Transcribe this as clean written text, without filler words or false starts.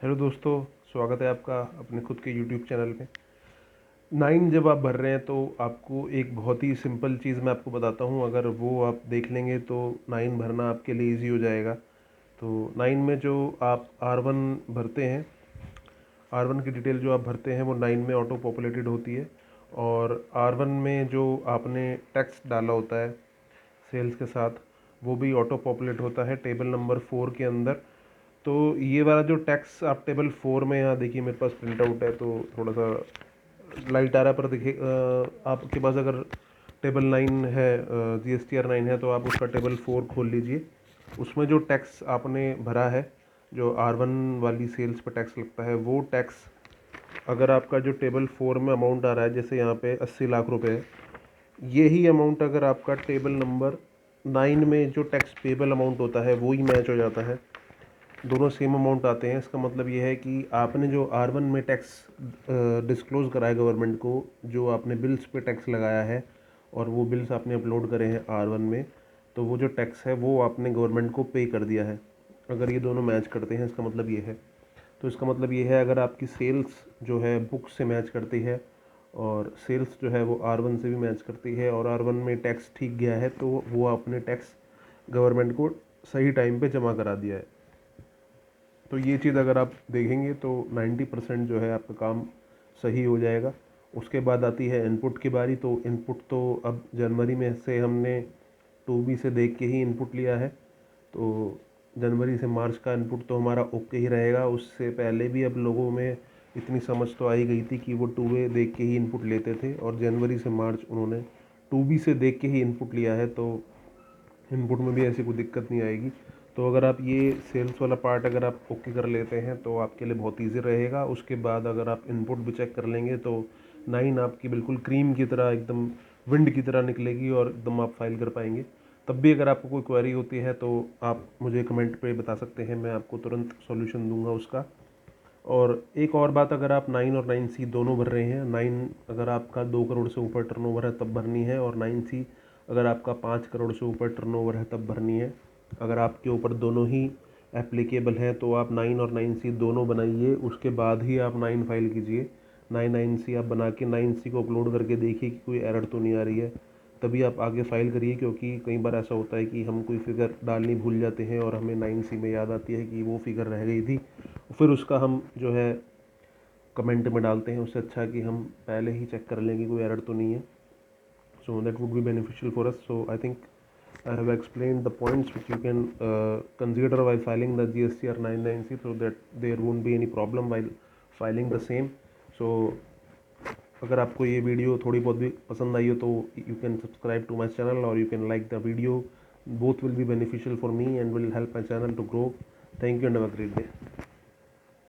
Hello दोस्तों, स्वागत है आपका अपने खुद के यूट्यूब चैनल पे। 9 जब आप भर रहे हैं तो आपको एक बहुत ही सिंपल चीज़ मैं आपको बताता हूँ। अगर वो आप देख लेंगे तो 9 भरना आपके लिए इजी हो जाएगा। तो 9 में जो आप R1 भरते हैं, R1 की डिटेल जो आप भरते हैं वो 9 में ऑटो पॉपुलेटेड होती है। और R1 में जो आपने टैक्स डाला होता है सेल्स के साथ, वो भी ऑटो पॉपुलेट होता है टेबल नंबर 4 के अंदर। तो ये वाला जो टैक्स आप टेबल 4 में, यहाँ देखिए मेरे पास प्रिंट आउट है तो थोड़ा सा लाइट आ रहा है, पर देखिए आपके पास अगर टेबल 9 है, GSTR 9 है, तो आप उसका टेबल 4 खोल लीजिए। उसमें जो टैक्स आपने भरा है, जो R1 वाली सेल्स पर टैक्स लगता है, वो टैक्स अगर आपका जो टेबल 4 में अमाउंट आ रहा है, जैसे यहाँ पे 80 लाख रुपए है, यही अमाउंट अगर आपका टेबल नंबर 9 में जो टैक्स पेबल अमाउंट होता है वो ही मैच हो जाता है। दोनों सेम अमाउंट आते हैं। इसका मतलब ये है कि आपने जो R1 में टैक्स डिस्क्लोज़ करा है गवर्नमेंट को, जो आपने बिल्स पे टैक्स लगाया है और वो बिल्स आपने अपलोड करे हैं R1 में, तो वो जो टैक्स है वो आपने गवर्नमेंट को पे कर दिया है। अगर ये दोनों मैच करते हैं, इसका मतलब ये है। तो इसका मतलब ये है, अगर आपकी सेल्स जो है बुक से मैच करती है और सेल्स जो है वो R1 से भी मैच करती है और R1 में टैक्स ठीक गया है, तो वो आपने टैक्स गवर्नमेंट को सही टाइम पे जमा करा दिया है। तो ये चीज़ अगर आप देखेंगे तो 90% जो है आपका काम सही हो जाएगा। उसके बाद आती है इनपुट की बारी। तो इनपुट तो अब जनवरी में से हमने 2B से देख के ही इनपुट लिया है, तो जनवरी से मार्च का इनपुट तो हमारा ओके ही रहेगा। उससे पहले भी अब लोगों में इतनी समझ तो आई गई थी कि वो 2A देख के ही इनपुट लेते थे, और जनवरी से मार्च उन्होंने 2B से देख के ही इनपुट लिया है, तो इनपुट में भी ऐसी कोई दिक्कत नहीं आएगी। तो अगर आप ये सेल्स वाला पार्ट अगर आप ओके कर लेते हैं तो आपके लिए बहुत ईजी रहेगा। उसके बाद अगर आप इनपुट भी चेक कर लेंगे तो 9 आपकी बिल्कुल क्रीम की तरह, एकदम विंड की तरह निकलेगी और एकदम आप फाइल कर पाएंगे। तब भी अगर आपको कोई क्वेरी होती है तो आप मुझे कमेंट पे बता सकते हैं, मैं आपको तुरंत सॉल्यूशन दूंगा उसका। और एक और बात, अगर आप 9 और 9C दोनों भर रहे हैं, 9 अगर आपका 2 करोड़ से ऊपर टर्नओवर है तब भरनी है, और 9C अगर आपका 5 करोड़ से ऊपर टर्नओवर है तब भरनी है। अगर आपके ऊपर दोनों ही एप्लीकेबल हैं तो आप 9 और 9C दोनों बनाइए, उसके बाद ही आप 9 फाइल कीजिए। 9C आप बना के 9C को अपलोड करके देखिए कि कोई एरर तो नहीं आ रही है, तभी आप आगे फाइल करिए। क्योंकि कई बार ऐसा होता है कि हम कोई फिगर डालनी भूल जाते हैं और हमें 9C में याद आती है कि वो फिगर रह गई थी, फिर उसका हम जो है कमेंट में डालते हैं। उससे अच्छा है कि हम पहले ही चेक कर लें कि कोई एरर तो नहीं है। So that would be beneficial for us. So I think I have explained the points which you can consider while filing the GSTR 99C, so that there won't be any problem while filing the same. So अगर आपको ये video थोड़ी बहुत भी पसंद आई हो तो you can subscribe to my channel और you can like the video. Both will be beneficial for me and will help my channel to grow. Thank you and have a great day.